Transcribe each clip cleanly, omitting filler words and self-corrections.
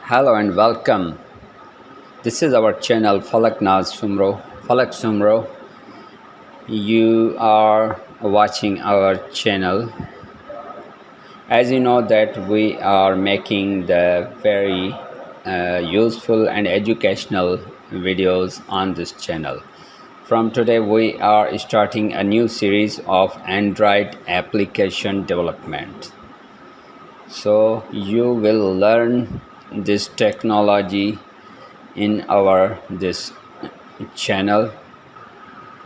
Hello and welcome. This is our channel Falaknaz Sumro. Falak Sumro, you are watching our channel. As you know that we are making the very useful and educational videos on this channel. From today we are starting a new series of Android application development. So you will learn this technology in our this channel.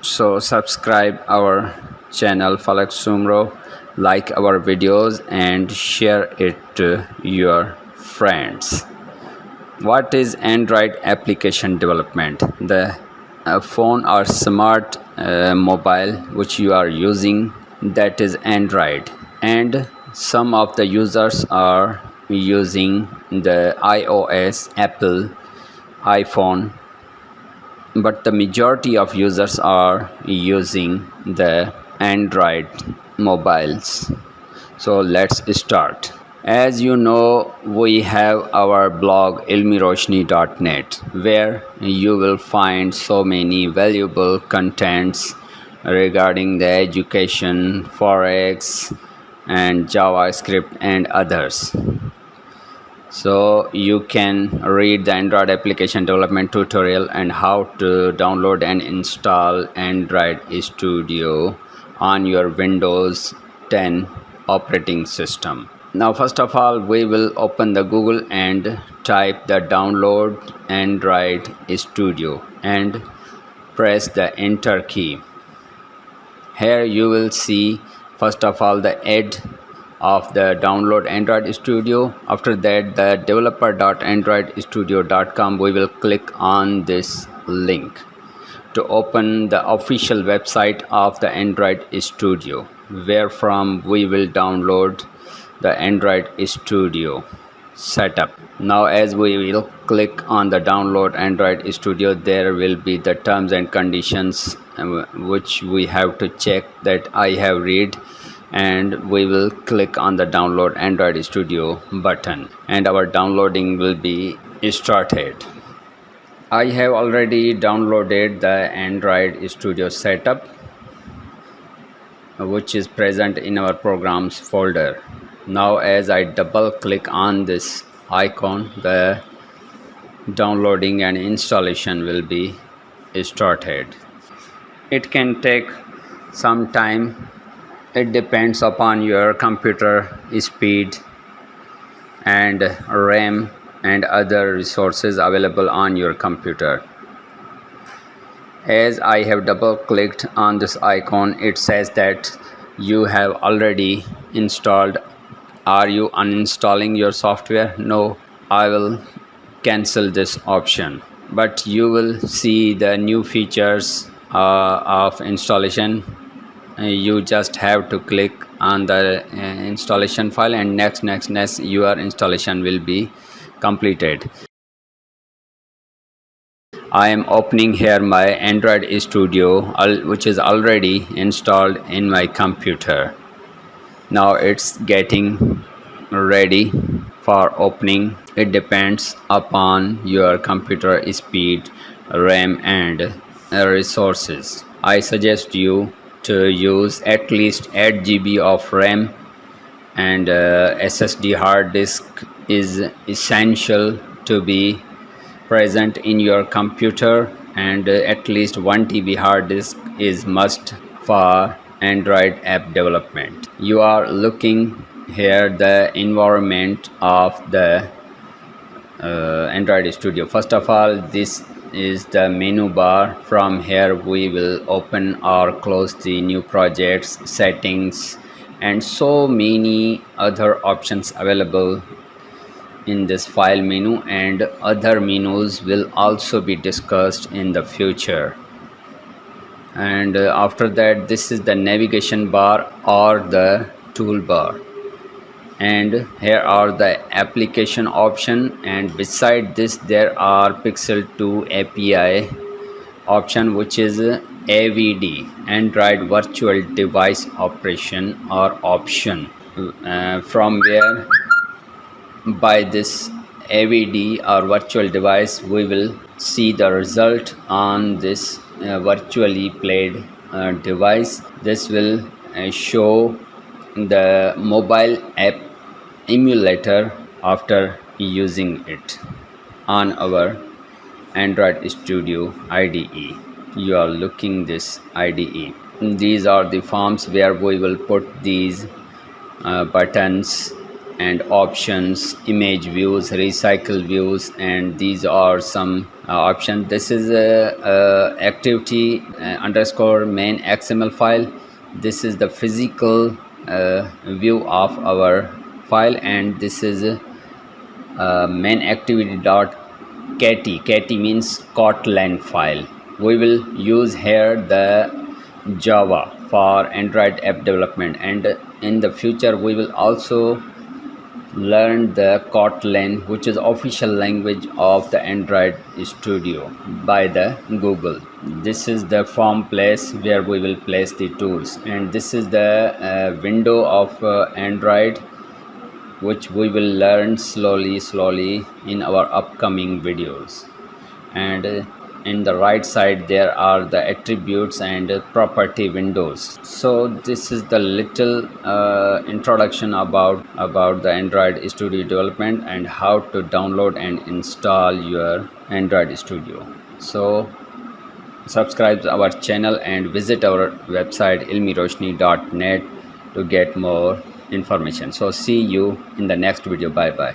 So subscribe our channel Falak Sumro, like our videos and share it to your friends. What is Android application development? The phone or smart mobile which you are using, that is Android, and some of the users are using the iOS, Apple, iPhone, but the majority of users are using the Android mobiles. So let's start. As you know, we have our blog ilmiroshni.net, where you will find so many valuable contents regarding the education, forex, and JavaScript and others. So you can read the Android application development tutorial and how to download and install Android Studio on your Windows 10 operating system. Now first of all, we will open the Google and type the download Android Studio and press the enter key. Here you will see first of all the ad of the download Android Studio. After that, the developer.androidstudio.com, we will click on this link to open the official website of the Android Studio, where from we will download the Android Studio setup. Now as we will click on the download Android Studio, there will be the terms and conditions which we have to check that I have read, and we will click on the download Android Studio button and our downloading will be started. I have already downloaded the Android Studio setup, which is present in our programs folder. Now as I double click on this icon, the downloading and installation will be started. It can take some time. It depends upon your computer speed and RAM and other resources available on your computer. As I have double clicked on this icon, it says that you have already installed. Are you uninstalling your software? No, I will cancel this option. But you will see the new features of installation. You just have to click on the installation file and next your installation will be completed. I am opening here my Android Studio, which is already installed in my computer. Now it's getting ready for opening. It depends upon your computer speed, RAM and resources. I suggest you to use at least 8 GB of RAM, and SSD hard disk is essential to be present in your computer, and at least 1 TB hard disk is must for Android app development. You are looking here the environment of the Android Studio. First of all, this is the menu bar. From here we will open or close the new projects, settings, and so many other options available in this file menu, and other menus will also be discussed in the future. And after that, this is the navigation bar or the toolbar, and here are the application option, and beside this there are Pixel 2 API option, which is AVD, Android Virtual Device Operation or option, from where by this AVD or virtual device, we will see the result on this virtually played device. This will show the mobile app emulator after using it on our Android Studio IDE. You are looking this IDE. These are the forms where we will put these buttons and options, image views, recycle views, and these are some options. This is a activity underscore main XML file. This is the physical view of our file, and this is main activity dot kt means Kotlin file. We will use here the Java for Android app development, and in the future we will also learn the Kotlin, which is official language of the Android Studio by the Google. This is the form place where we will place the tools, and this is the window of Android, which we will learn slowly in our upcoming videos. And in the right side there are the attributes and property windows. So this is the little introduction about the Android Studio development and how to download and install your Android Studio. So subscribe to our channel and visit our website ilmiroshni.net to get more information. So see you in the next video. Bye bye.